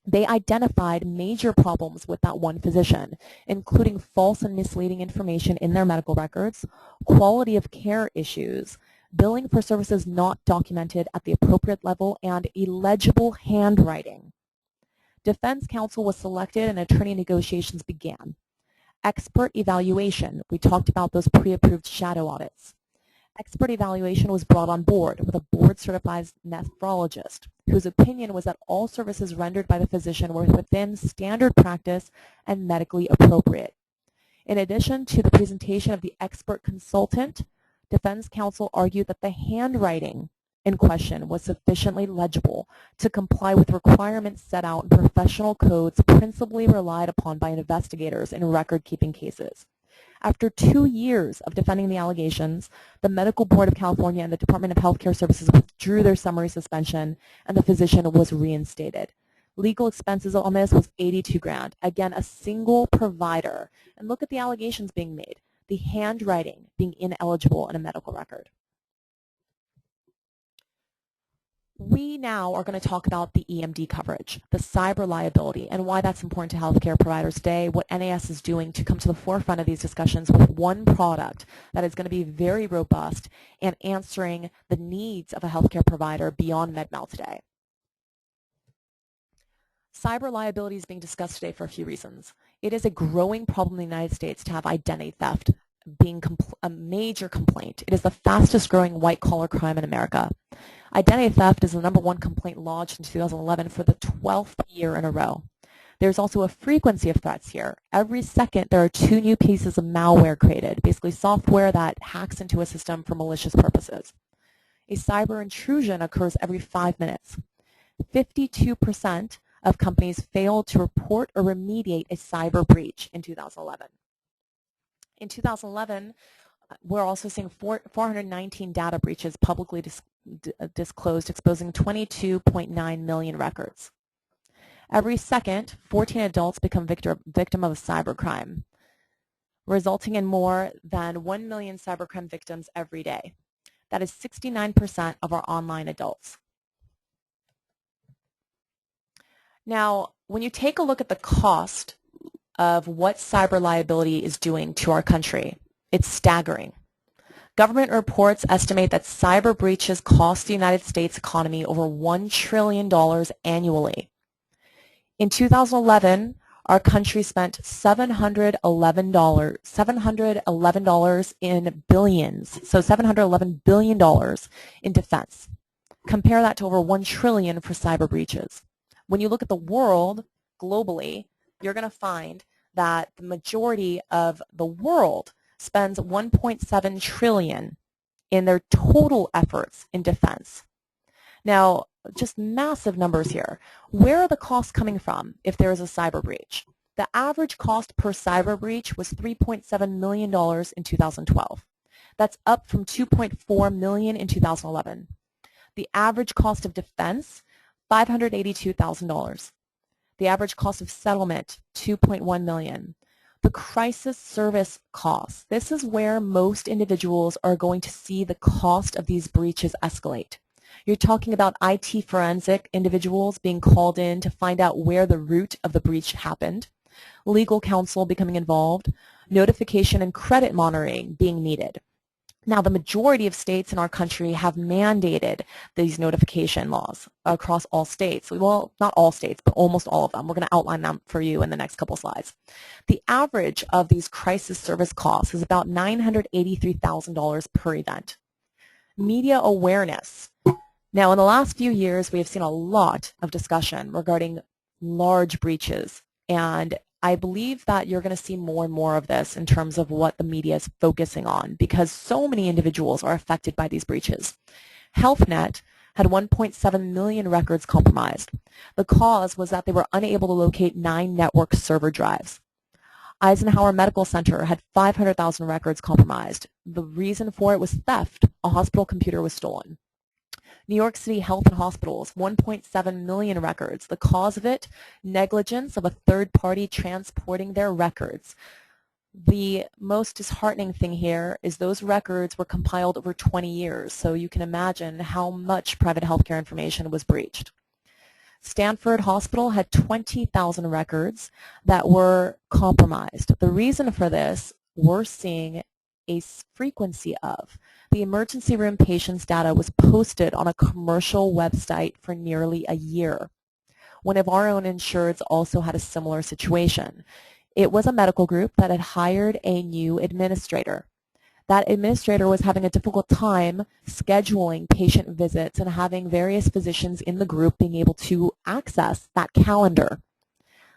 They identified major problems with that one physician, including false and misleading information in their medical records, quality of care issues, billing for services not documented at the appropriate level, and illegible handwriting. Defense counsel was selected and attorney negotiations began. Expert evaluation, we talked about those pre-approved shadow audits. Expert evaluation was brought on board with a board-certified nephrologist whose opinion was that all services rendered by the physician were within standard practice and medically appropriate. In addition to the presentation of the expert consultant, defense counsel argued that the handwriting in question was sufficiently legible to comply with requirements set out in professional codes principally relied upon by investigators in record-keeping cases. After 2 years of defending the allegations, the Medical Board of California and the Department of Healthcare Services withdrew their summary suspension and the physician was reinstated. Legal expenses on this was $82,000. Again, a single provider. And look at the allegations being made. The handwriting being ineligible in a medical record. We now are going to talk about the eMD coverage, the cyber liability, and why that's important to healthcare providers today, what NAS is doing to come to the forefront of these discussions with one product that is going to be very robust and answering the needs of a healthcare provider beyond MedMal today. Cyber liability is being discussed today for a few reasons. It is a growing problem in the United States to have identity theft being a major complaint. It is the fastest growing white-collar crime in America. Identity theft is the #1 complaint lodged in 2011 for the 12th year in a row. There's also a frequency of threats here. Every second there are 2 new pieces of malware created, basically software that hacks into a system for malicious purposes. A cyber intrusion occurs every 5 minutes. 52% of companies failed to report or remediate a cyber breach in 2011. In 2011, we're also seeing 419 data breaches publicly disclosed, exposing 22.9 million records. Every second, 14 adults become victim of a cybercrime, resulting in more than 1 million cybercrime victims every day. That is 69% of our online adults. Now, when you take a look at the cost of what cyber liability is doing to our country, it's staggering. Government reports estimate that cyber breaches cost the United States economy over $1 trillion annually. In 2011, our country spent $711 in billions, so $711 billion in defense. Compare that to over $1 trillion for cyber breaches. When you look at the world globally, you're going to find that the majority of the world spends $1.7 trillion in their total efforts in defense. Now, just massive numbers here. Where are the costs coming from if there is a cyber breach? The average cost per cyber breach was $3.7 million in 2012. That's up from $2.4 million in 2011. The average cost of defense, $582,000. The average cost of settlement, $2.1 million. The crisis service costs. This is where most individuals are going to see the cost of these breaches escalate. You're talking about IT forensic individuals being called in to find out where the root of the breach happened, legal counsel becoming involved, notification and credit monitoring being needed. Now, the majority of states in our country have mandated these notification laws across all states. Well, not all states, but almost all of them. We're going to outline them for you in the next couple slides. The average of these crisis service costs is about $983,000 per event. Media awareness. Now, in the last few years, we have seen a lot of discussion regarding large breaches, and I believe that you're going to see more and more of this in terms of what the media is focusing on because so many individuals are affected by these breaches. HealthNet had 1.7 million records compromised. The cause was that they were unable to locate 9 network server drives. Eisenhower Medical Center had 500,000 records compromised. The reason for it was theft. A hospital computer was stolen. New York City Health and Hospitals, 1.7 million records. The cause of it, negligence of a third party transporting their records. The most disheartening thing here is those records were compiled over 20 years, so you can imagine how much private healthcare information was breached. Stanford Hospital had 20,000 records that were compromised. The reason for this, we're seeing a frequency of. The emergency room patients' data was posted on a commercial website for nearly a year. One of our own insureds also had a similar situation. It was a medical group that had hired a new administrator. That administrator was having a difficult time scheduling patient visits and having various physicians in the group being able to access that calendar.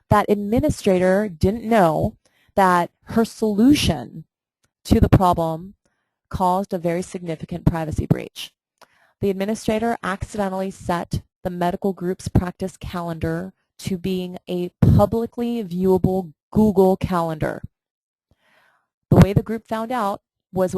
That administrator didn't know that her solution to the problem caused a very significant privacy breach. The administrator accidentally set the medical group's practice calendar to being a publicly viewable Google Calendar. The way the group found out was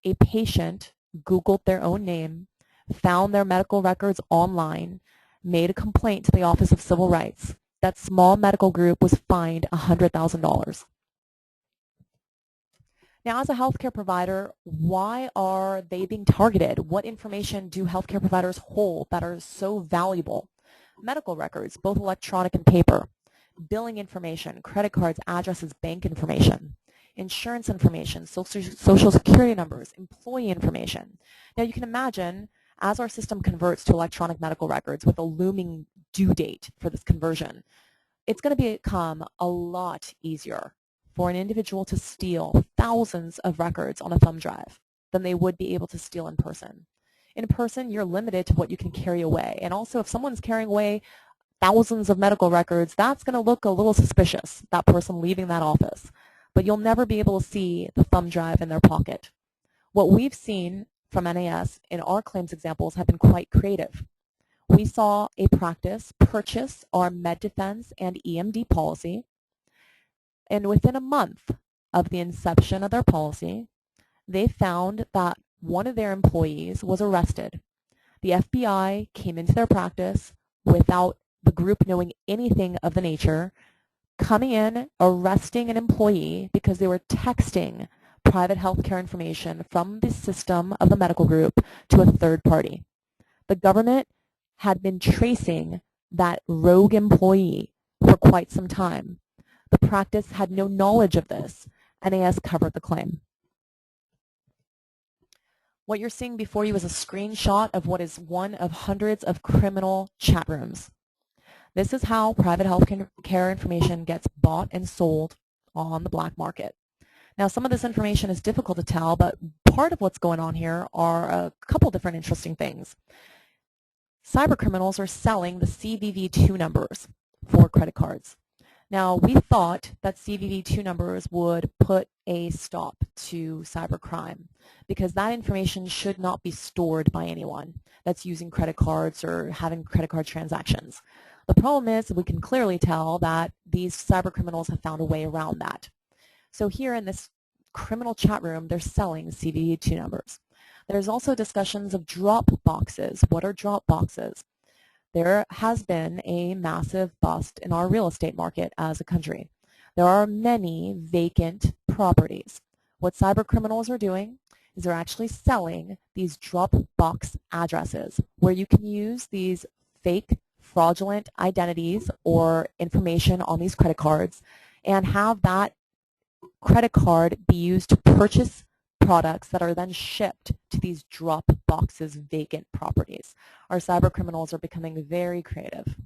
a patient Googled their own name, found their medical records online, made a complaint to the Office of Civil Rights. That small medical group was fined $100,000. Now, as a healthcare provider, why are they being targeted? What information do healthcare providers hold that are so valuable? Medical records, both electronic and paper. Billing information, credit cards, addresses, bank information. Insurance information, social security numbers, employee information. Now, you can imagine, as our system converts to electronic medical records with a looming due date for this conversion, it's going to become a lot easier for an individual to steal thousands of records on a thumb drive than they would be able to steal in person. In person, you're limited to what you can carry away. And also, if someone's carrying away thousands of medical records, that's going to look a little suspicious, that person leaving that office. But you'll never be able to see the thumb drive in their pocket. What we've seen from NAS in our claims examples have been quite creative. We saw a practice purchase our MEDEFENSE and eMD policy, and within a month of the inception of their policy, they found that one of their employees was arrested. The FBI came into their practice without the group knowing anything of the nature, coming in, arresting an employee because they were texting private healthcare information from the system of the medical group to a third party. The government had been tracing that rogue employee for quite some time. The practice had no knowledge of this. NAS covered the claim. What you're seeing before you is a screenshot of what is one of hundreds of criminal chat rooms. This is how private health care information gets bought and sold on the black market. Now, some of this information is difficult to tell, but part of what's going on here are a couple different interesting things. Cybercriminals are selling the CVV2 numbers for credit cards. Now, we thought that CVV2 numbers would put a stop to cybercrime because that information should not be stored by anyone that's using credit cards or having credit card transactions. The problem is we can clearly tell that these cybercriminals have found a way around that. So here in this criminal chat room, they're selling CVV2 numbers. There's also discussions of drop boxes. What are drop boxes? There has been a massive bust in our real estate market as a country. There are many vacant properties. What cyber criminals are doing is they're actually selling these drop box addresses where you can use these fake fraudulent identities or information on these credit cards and have that credit card be used to purchase products that are then shipped to these drop boxes vacant properties. Our cyber criminals are becoming very creative.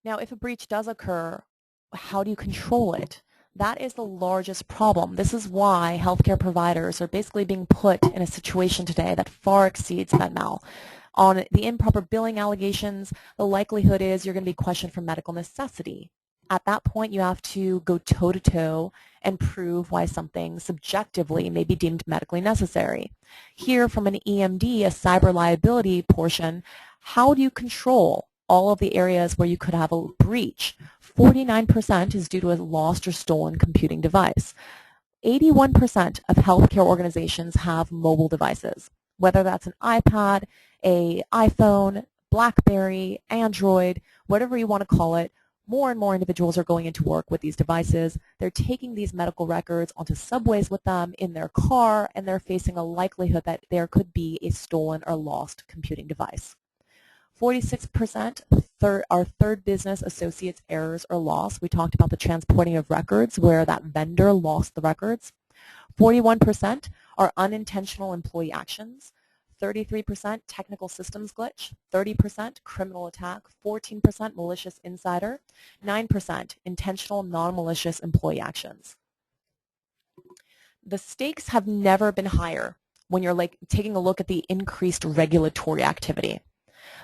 Now, if a breach does occur, how do you control it? That is the largest problem. This is why healthcare providers are basically being put in a situation today that far exceeds FedMal. On the improper billing allegations, the likelihood is you're going to be questioned for medical necessity. At that point, you have to go toe-to-toe and prove why something subjectively may be deemed medically necessary. Here, from an eMD, a cyber liability portion, how do you control all of the areas where you could have a breach? 49% is due to a lost or stolen computing device. 81% of healthcare organizations have mobile devices, whether that's an iPad, an iPhone, BlackBerry, Android, whatever you want to call it. More and more individuals are going into work with these devices. They're taking these medical records onto subways with them in their car, and they're facing a likelihood that there could be a stolen or lost computing device. 46% are third business associates errors or loss. We talked about the transporting of records where that vendor lost the records. 41% are unintentional employee actions. 33% technical systems glitch, 30% criminal attack, 14% malicious insider, 9% intentional non-malicious employee actions. The stakes have never been higher when you're taking a look at the increased regulatory activity.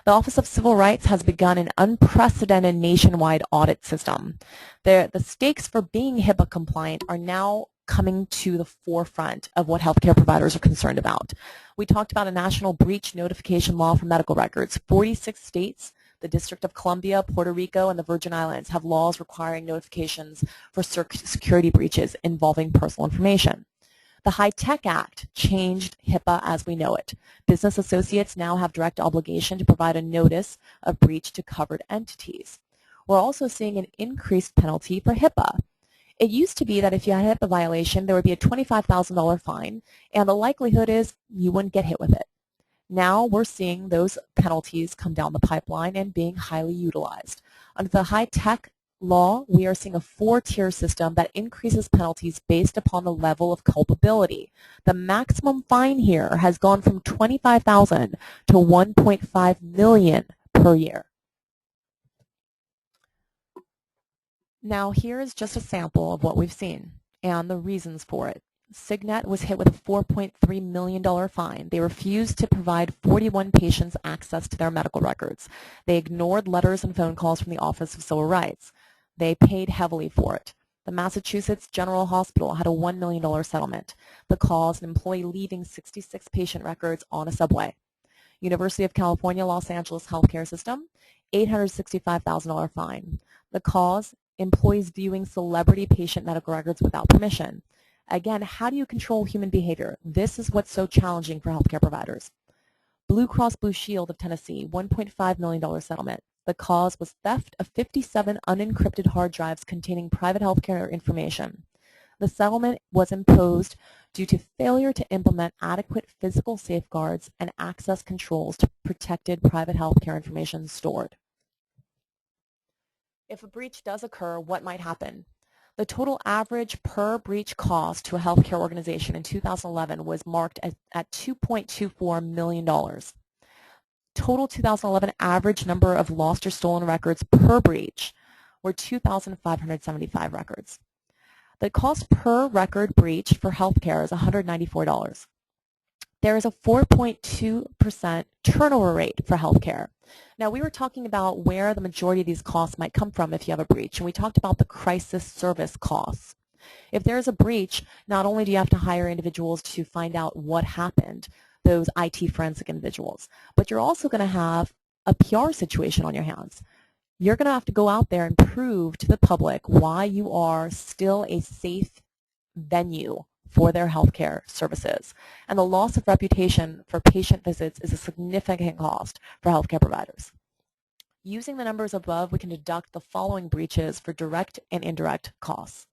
The Office of Civil Rights has begun an unprecedented nationwide audit system. The stakes for being HIPAA compliant are now coming to the forefront of what healthcare providers are concerned about. We talked about a national breach notification law for medical records. 46 states, the District of Columbia, Puerto Rico, and the Virgin Islands have laws requiring notifications for security breaches involving personal information. The HITECH Act changed HIPAA as we know it. Business associates now have direct obligation to provide a notice of breach to covered entities. We're also seeing an increased penalty for HIPAA. It used to be that if you had a HIPAA violation, there would be a $25,000 fine, and the likelihood is you wouldn't get hit with it. Now we're seeing those penalties come down the pipeline and being highly utilized. Under the HITECH law, we are seeing a 4-tier system that increases penalties based upon the level of culpability. The maximum fine here has gone from $25,000 to $1.5 million per year. Now here is just a sample of what we've seen and the reasons for it. Signet was hit with a $4.3 million fine. They refused to provide 41 patients access to their medical records. They ignored letters and phone calls from the Office of Civil Rights. They paid heavily for it. The Massachusetts General Hospital had a $1 million settlement. The cause, an employee leaving 66 patient records on a subway. University of California, Los Angeles Healthcare System, $865,000 fine. The cause, employees viewing celebrity patient medical records without permission. Again, how do you control human behavior? This is what's so challenging for healthcare providers. Blue Cross Blue Shield of Tennessee, $1.5 million settlement. The cause was theft of 57 unencrypted hard drives containing private healthcare information. The settlement was imposed due to failure to implement adequate physical safeguards and access controls to protected private healthcare information stored. If a breach does occur, what might happen? The total average per breach cost to a healthcare organization in 2011 was marked at $2.24 million. Total 2011 average number of lost or stolen records per breach were 2,575 records. The cost per record breach for healthcare is $194. There is a 4.2% turnover rate for healthcare. Now, we were talking about where the majority of these costs might come from if you have a breach, and we talked about the crisis service costs. If there is a breach, not only do you have to hire individuals to find out what happened, those IT forensic individuals, but you're also going to have a PR situation on your hands. You're going to have to go out there and prove to the public why you are still a safe venue for their healthcare services. And the loss of reputation for patient visits is a significant cost for healthcare providers. Using the numbers above, we can deduct the following breaches for direct and indirect costs.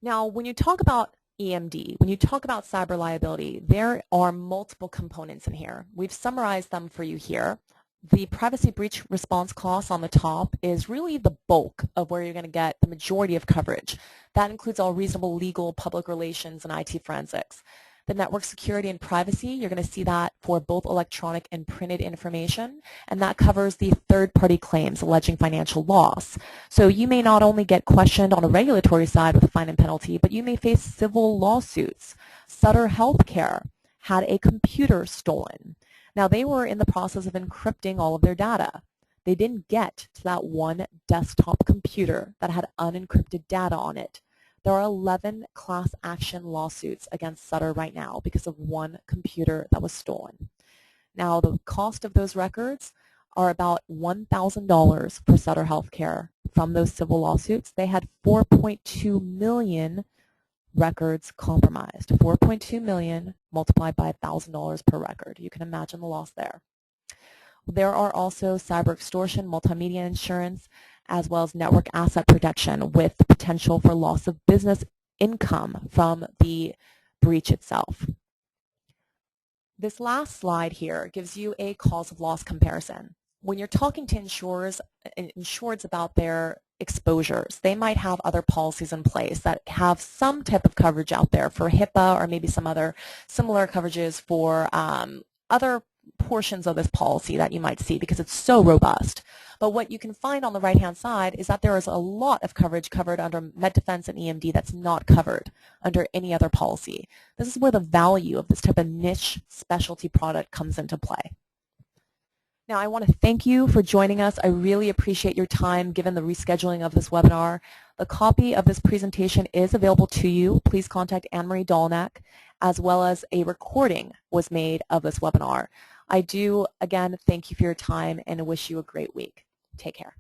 Now, when you talk about eMD, when you talk about cyber liability, there are multiple components in here. We've summarized them for you here. The privacy breach response cost on the top is really the bulk of where you're going to get the majority of coverage. That includes all reasonable legal, public relations, and IT forensics. The network security and privacy, you're going to see that for both electronic and printed information, and that covers the third-party claims alleging financial loss. So you may not only get questioned on a regulatory side with a fine and penalty, but you may face civil lawsuits. Sutter Healthcare had a computer stolen. Now, they were in the process of encrypting all of their data. They didn't get to that one desktop computer that had unencrypted data on it. There are 11 class action lawsuits against Sutter right now because of one computer that was stolen. Now, the cost of those records are about $1,000 for Sutter Healthcare from those civil lawsuits. They had 4.2 million records compromised. 4.2 million multiplied by $1,000 per record. You can imagine the loss there. There are also cyber extortion, multimedia insurance, as well as network asset protection with the potential for loss of business income from the breach itself. This last slide here gives you a cause of loss comparison. When you're talking to insureds about their exposures, they might have other policies in place that have some type of coverage out there for HIPAA or maybe some other similar coverages for other portions of this policy that you might see because it's so robust. But what you can find on the right-hand side is that there is a lot of coverage covered under MEDEFENSE and eMD that's not covered under any other policy. This is where the value of this type of niche specialty product comes into play. Now, I want to thank you for joining us. I really appreciate your time given the rescheduling of this webinar. The copy of this presentation is available to you. Please contact Anne-Marie Dolnack, as well as a recording was made of this webinar. I do, again, thank you for your time and wish you a great week. Take care.